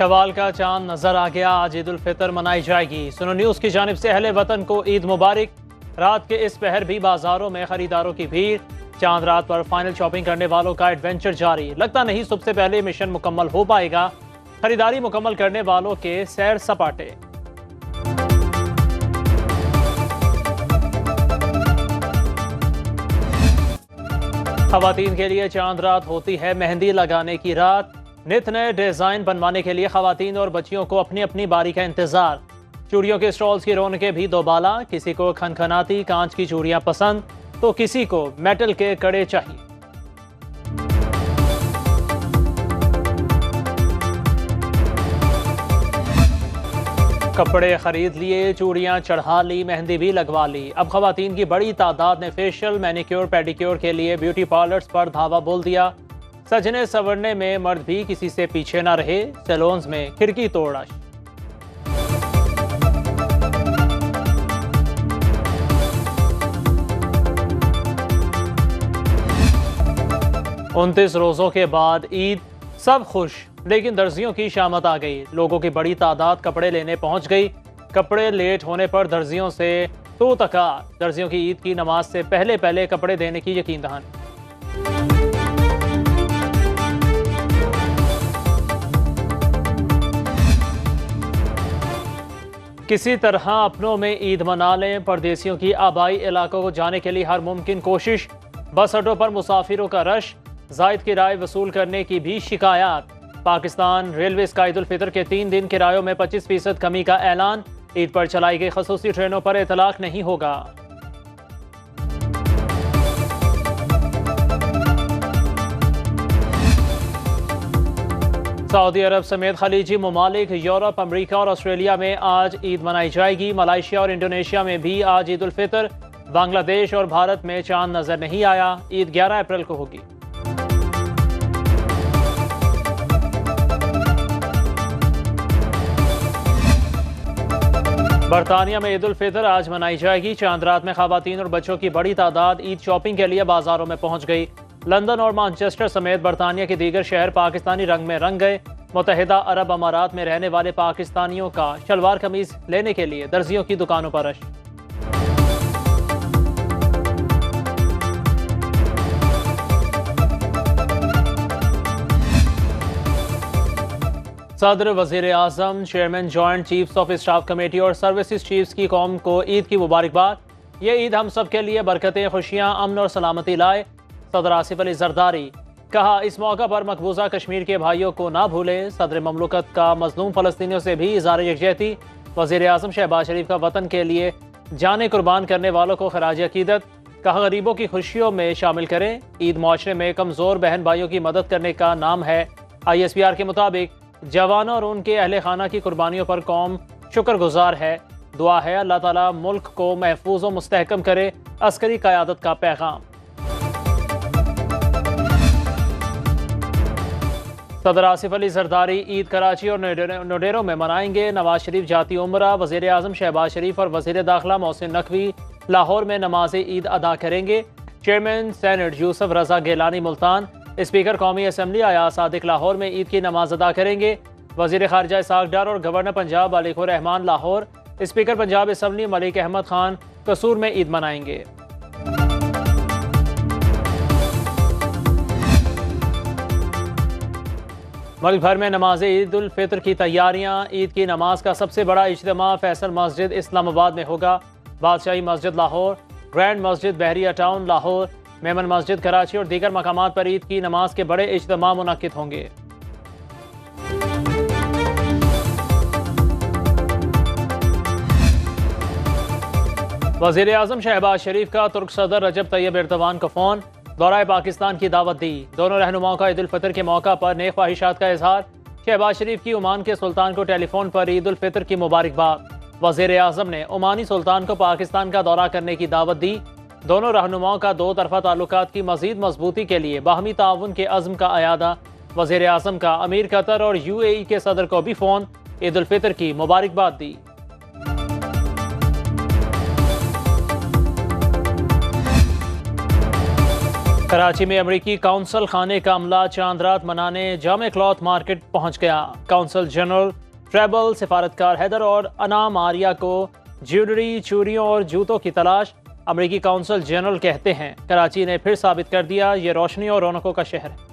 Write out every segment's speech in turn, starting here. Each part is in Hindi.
शवाल का चांद नजर आ गया। आज ईद उल फितर मनाई जाएगी। सुनो न्यूज की जानिब से अहले वतन को ईद मुबारक। रात के इस पहर भी बाजारों में खरीदारों की भीड़। चांद रात पर फाइनल शॉपिंग करने वालों का एडवेंचर जारी। लगता नहीं सबसे पहले मिशन मुकम्मल हो पाएगा। खरीदारी मुकम्मल करने वालों के सैर सपाटे। खवातीन के लिए चांद रात होती है मेहंदी लगाने की रात। नित नए डिजाइन बनवाने के लिए खवातीन और बच्चियों को अपनी अपनी बारी का इंतजार। चूड़ियों के स्टॉल्स की रौनकें भी दोबाला। किसी को खनखनाती कांच की चूड़ियां पसंद तो किसी को मेटल के कड़े चाहिए। कपड़े खरीद लिए, चूड़ियां चढ़ा ली, मेहंदी भी लगवा ली। अब खवातीन की बड़ी तादाद ने फेशियल, मैनिक्योर, पेडिक्योर के लिए ब्यूटी पार्लर्स पर धावा बोल दिया। सजने संवरने में मर्द भी किसी से पीछे न रहे। सैलून्स में खिड़की तोड़। 29 रोज़ों के बाद ईद, सब खुश, लेकिन दर्जियों की शामत आ गई। लोगों की बड़ी तादाद कपड़े लेने पहुंच गई। कपड़े लेट होने पर दर्जियों से तो तकार। दर्जियों की ईद की नमाज से पहले पहले कपड़े देने की यकीन दहानी। किसी तरह अपनों में ईद मना लें। परदेसियों की आबाई इलाकों को जाने के लिए हर मुमकिन कोशिश। बस अड्डों पर मुसाफिरों का रश। जायद किराए वसूल करने की भी शिकायत। पाकिस्तान रेलवेज का ईद उल फितर के 3 दिन किरायों में 25% कमी का ऐलान। ईद पर चलाई गई खसूसी ट्रेनों पर इतलाक नहीं होगा। सऊदी अरब समेत खलीजी ममालिक, यूरोप, अमरीका और ऑस्ट्रेलिया में आज ईद मनाई जाएगी। मलेशिया और इंडोनेशिया में भी आज ईद उल फितर। बांग्लादेश और भारत में चांद नजर नहीं आया। ईद 11 अप्रैल को होगी। बरतानिया में ईद उल फितर आज मनाई जाएगी। चांद रात में खवातीन और बच्चों की बड़ी तादाद ईद शॉपिंग के लिए बाजारों में पहुंच गई। लंदन और मैनचेस्टर समेत बरतानिया के दीगर शहर पाकिस्तानी रंग में रंग गए। मुत्तहिदा अरब अमारात में रहने वाले पाकिस्तानियों का शलवार कमीज लेने के लिए दर्जियों की दुकानों पर रश। सदर, वजीर आजम, chairman joint chiefs of staff committee और सर्विसेज चीफ्स की कौम को ईद की मुबारकबाद। ये ईद हम सब के लिए बरकतें, खुशियां, अमन और सलामती लाए। सदर आसिफ अली जरदारी कहा, इस मौका पर मकबूजा कश्मीर के भाइयों को ना भूलें। सदर ममलकत का मजलूम फलस्तीनियों से भी इज़हार यकजहती। वज़ीर आज़म शहबाज शरीफ का वतन के लिए जाने कुर्बान करने वालों को खराज अकीदत। कहा, गरीबों की खुशियों में शामिल करें। ईद मुआशरे में कमज़ोर बहन भाइयों की मदद करने का नाम है। ISPR के मुताबिक जवानों और उनके अहले खाना की कुर्बानियों पर कौम शुक्रगुजार है। दुआ है अल्लाह ताला मुल्क को महफूज और मुस्तहकम करे। अस्करी क़यादत का पैगाम। सदर आसिफ अली जरदारी ईद कराची और नोडेरो में मनाएंगे। नवाज शरीफ जाती उम्रा। वज़ीर आज़म शहबाज शरीफ और वज़ीर दाखिला मोहसिन नकवी लाहौर में नमाज ईद अदा करेंगे। चेयरमैन सेनेट यूसुफ रजा गिलानी मुल्तान, स्पीकर कौमी असम्बली अयाज सादिक लाहौर में ईद की नमाज अदा करेंगे। वज़ीर ख़ारिजा इसाक डार और governor Punjab Aliqur Rehman Lahore, speaker Punjab assembly Malik Ahmad Khan Kasur में ईद मनाएंगे। मुल्क भर में नमाज ईद उल फितर की तैयारियां। ईद की नमाज का सबसे बड़ा इज्तिमा फैसल मस्जिद इस्लामाबाद में होगा। बादशाही मस्जिद लाहौर, ग्रैंड मस्जिद बहरिया टाउन लाहौर, मेमन मस्जिद कराची और दीगर मकामात पर ईद की नमाज के बड़े इज्तिमा मुनक्किद होंगे। वज़ीर आज़म शहबाज शरीफ का तुर्क सदर रजब तैयब एर्दोगान को फ़ोन। दौरा पाकिस्तान की दावत दी। दोनों रहनुमाओं का ईद उल फितर के मौका पर नेक ख्वाहिशात का इजहार। शहबाज शरीफ की ओमान के सुल्तान को टेलीफोन पर ईद उल फितर की मुबारकबाद। वज़ीर आज़म ने ओमानी सुल्तान को पाकिस्तान का दौरा करने की दावत दी। दोनों रहनुमाओं का दो तरफा ताल्लुकात की मज़ीद मजबूती के लिए बाहमी ताउन के अज़्म का अयादा। वज़ीर आज़म का अमीर कतर और UAE के सदर को भी फ़ोन। ईद उल फितर की मुबारकबाद दी। कराची में अमरीकी काउंसिल खाने का अमला चांद रात मनाने जामे क्लॉथ मार्केट पहुंच गया। काउंसिल जनरल ट्रेबल सिफारतकार हैदर और अनाम आरिया को ज्वेलरी, चूड़ियों और जूतों की तलाश। अमरीकी काउंसिल जनरल कहते हैं कराची ने फिर साबित कर दिया ये रोशनी और रौनकों का शहर है।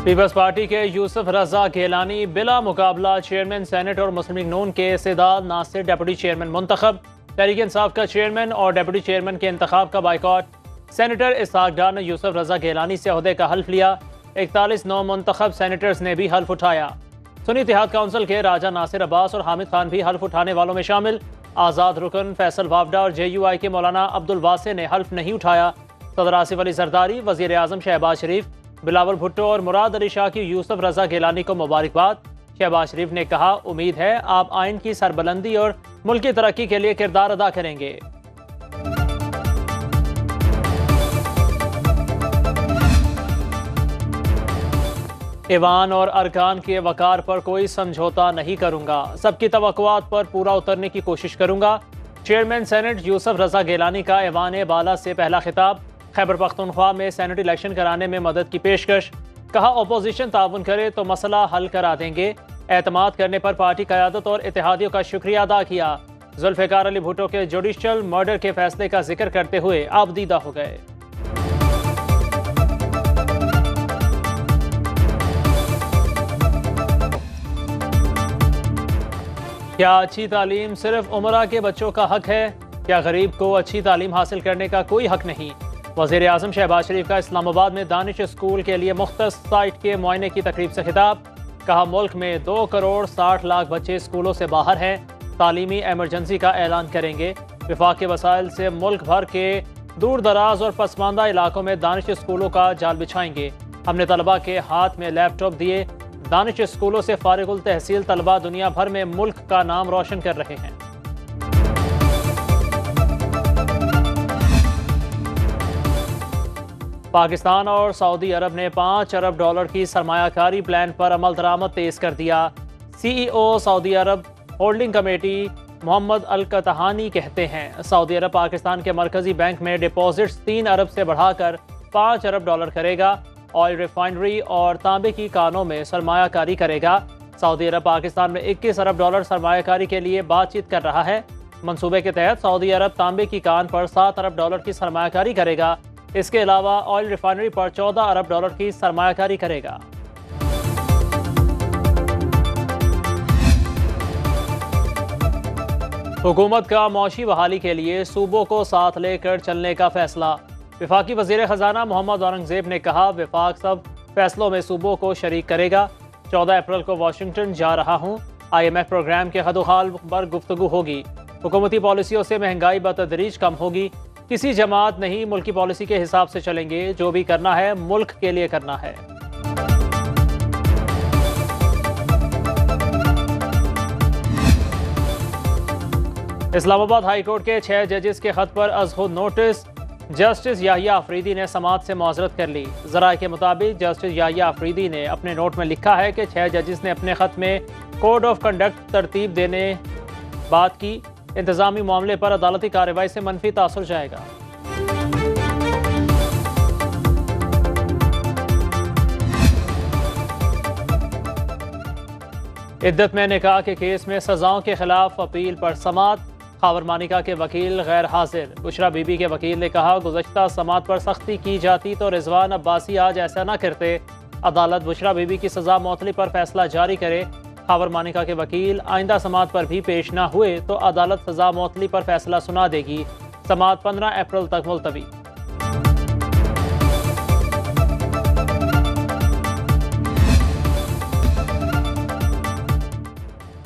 पीपल्स पार्टी के यूसुफ रजा गेलानी बिला मुकाबला चेयरमैन सेनेट और मुस्लिम लीग नून के सेदाद नासिर डिप्टी चेयरमैन मुंतखब। तहरीक इंसाफ का चेयरमैन और डिप्टी चेयरमैन के इंतखाब का बाइकॉट। सेनेटर इसहाक डार ने यूसुफ रजा गेलानी से ओहदे का हल्फ लिया। 41 नौ मुंतखब सेनेटर्स ने भी हल्फ उठाया। सुन्नी इत्तेहाद काउंसिल के राजा नासिर अब्बास और हामिद खान भी हल्फ उठाने वालों में शामिल। आज़ाद रुकन फैसल वावडा और JUI के मौलाना अब्दुल वासे ने हल्फ नहीं उठाया। सदर आसिफ अली जरदारी, वज़ीर आज़म शहबाज शरीफ, बिलावल भुट्टो और मुराद अली शाह की यूसुफ रजा गेलानी को मुबारकबाद। शहबाज शरीफ ने कहा उम्मीद है आप आइन की सरबलंदी और मुल्क की तरक्की के लिए किरदार अदा करेंगे। ईवान और अरकान के वकार पर कोई समझौता नहीं करूंगा, सबकी तवक्कुआत पर पूरा उतरने की कोशिश करूंगा। चेयरमैन सेनेट यूसुफ रजा गेलानी का ऐवान बाला से पहला खिताब। खैबर पख्तूनख्वा में सेनेट इलेक्शन कराने में मदद की पेशकश। कहा अपोजिशन ताउन करे तो मसला हल करा देंगे। एतमाद करने पर पार्टी क़यादत और इत्तेहादियों का शुक्रिया अदा किया। जुल्फ़िकार अली भुट्टो के जुडिशल मर्डर के फैसले का जिक्र करते हुए आबदीदा हो गए। क्या अच्छी तालीम सिर्फ उमरा के बच्चों का हक है? क्या गरीब को अच्छी तालीम हासिल करने का कोई हक नहीं? वज़ीर आज़म शहबाज शरीफ का इस्लामाबाद में दानिश स्कूल के लिए मुख्तस साइट के मुआयने की तकरीब से खिताब। कहा मुल्क में 2 करोड़ 60 लाख बच्चे स्कूलों से बाहर हैं, तालीमी एमरजेंसी का ऐलान करेंगे। विफाक के वसाइल से मुल्क भर के दूर दराज और पसमानदा इलाकों में दानिश स्कूलों का जाल बिछाएंगे। हमने तलबा के हाथ में लैपटॉप दिए। दानिश स्कूलों से फारिगुल तहसील तलबा दुनिया भर में मुल्क का नाम रोशन कर रहे हैं। पाकिस्तान और सऊदी अरब ने $5 अरब की सरमायाकारी प्लान पर अमल दरामद तेज कर दिया। CEO सऊदी अरब होल्डिंग कमेटी मोहम्मद अल कतहानी कहते हैं सऊदी अरब पाकिस्तान के मरकजी बैंक में डिपॉजिट्स 3 अरब से बढ़ाकर $5 अरब करेगा। ऑयल रिफाइनरी और तांबे की कानों में सरमायाकारी करेगा। सऊदी अरब पाकिस्तान में $21 अरब सरमायाकारी के लिए बातचीत कर रहा है। मंसूबे के तहत सऊदी अरब तांबे की कान पर $7 अरब की सरमायाकारी करेगा। इसके अलावा ऑयल रिफाइनरी पर $14 अरब की सरमायाकारी करेगा। हुकूमत का मौशी बहाली के लिए सूबों को साथ लेकर चलने का फैसला। वफाकी वज़ीर ख़जाना मोहम्मद औरंगज़ेब ने कहा वफाक सब फैसलों में सूबों को शरीक करेगा। 14 अप्रैल को वाशिंगटन जा रहा हूँ। IMF प्रोग्राम के हदोहाल पर गुफ्तगू होगी। हुकूमती पॉलिसियों से महंगाई बतदरीज कम होगी। किसी जमात नहीं, मुल्की पॉलिसी के हिसाब से चलेंगे। जो भी करना है मुल्क के लिए करना है। इस्लामाबाद हाई कोर्ट के 6 जजेस के खत पर अज़ नोटिस। जस्टिस याहिया अफरीदी ने समाअत से माजरत कर ली। ज़राए के मुताबिक जस्टिस याहिया अफरीदी ने अपने नोट में लिखा है कि 6 जजेस ने अपने खत में कोड ऑफ कंडक्ट तरतीब देने बात की। इंतजामी मामले पर अदालती कार्रवाई से मनफी तासुर जाएगा। इद्दत में निकाह के केस में सजाओं के खिलाफ अपील पर समाअत। खावर मानिका के वकील गैर हाजिर। बुशरा बीबी के वकील ने कहा गुज़श्ता समाअत पर सख्ती की जाती तो रिजवान अब्बासी आज ऐसा न करते। अदालत बुशरा बीबी की सजा मौतली पर फैसला जारी करे। खावर मानिका के वकील आइंदा समाअत पर भी पेश न हुए तो अदालत सजा मौतली पर फैसला सुना देगी। समाअत 15 अप्रैल तक मुलतवी।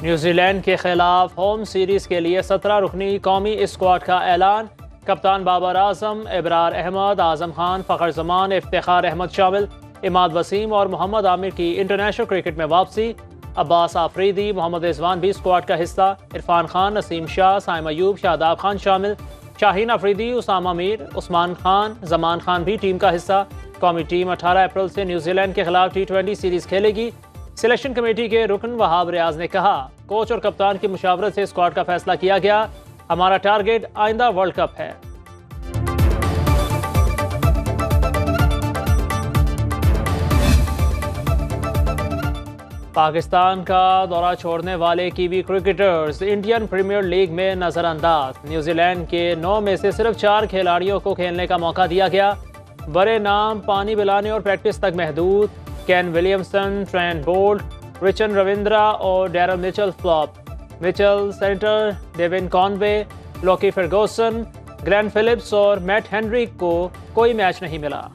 न्यूजीलैंड के खिलाफ होम सीरीज के लिए 17 रुकनी कौमी स्क्वाड का ऐलान। कप्तान बाबर आजम, इब्रार अहमद, आजम खान, फ़खर जमान, इफ्तिखार अहमद शामिल। इमाद वसीम और मोहम्मद आमिर की इंटरनेशनल क्रिकेट में वापसी। अब्बास आफरीदी, मोहम्मद रिजवान भी स्क्वाड का हिस्सा। इरफान खान, नसीम शाह, साइम अयूब, शादाब खान शामिल। शाहीन अफरीदी, उसामा मीर, उस्मान खान, जमान खान भी टीम का हिस्सा। कौमी टीम 18 अप्रैल से न्यूजीलैंड के खिलाफ T20 सीरीज खेलेगी। सिलेक्शन कमेटी के रुकन वहाब रियाज ने कहा, कोच और कप्तान की मुशावरत से स्क्वाड का फैसला किया गया। हमारा टारगेट आइंदा वर्ल्ड कप है। पाकिस्तान का दौरा छोड़ने वाले kiwi cricketers Indian Premier League में नजरअंदाज। न्यूजीलैंड के 9 में से सिर्फ 4 खिलाड़ियों को खेलने का मौका दिया गया। बड़े नाम पानी पिलाने और प्रैक्टिस तक महदूद। Kane Williamson, Trent Boult, Rachin Ravindra और Daryl Mitchell flop. Mitchell Santner, Devon Conway, Lockie Ferguson, Glenn Phillips और मैट हेनरी को कोई मैच नहीं मिला।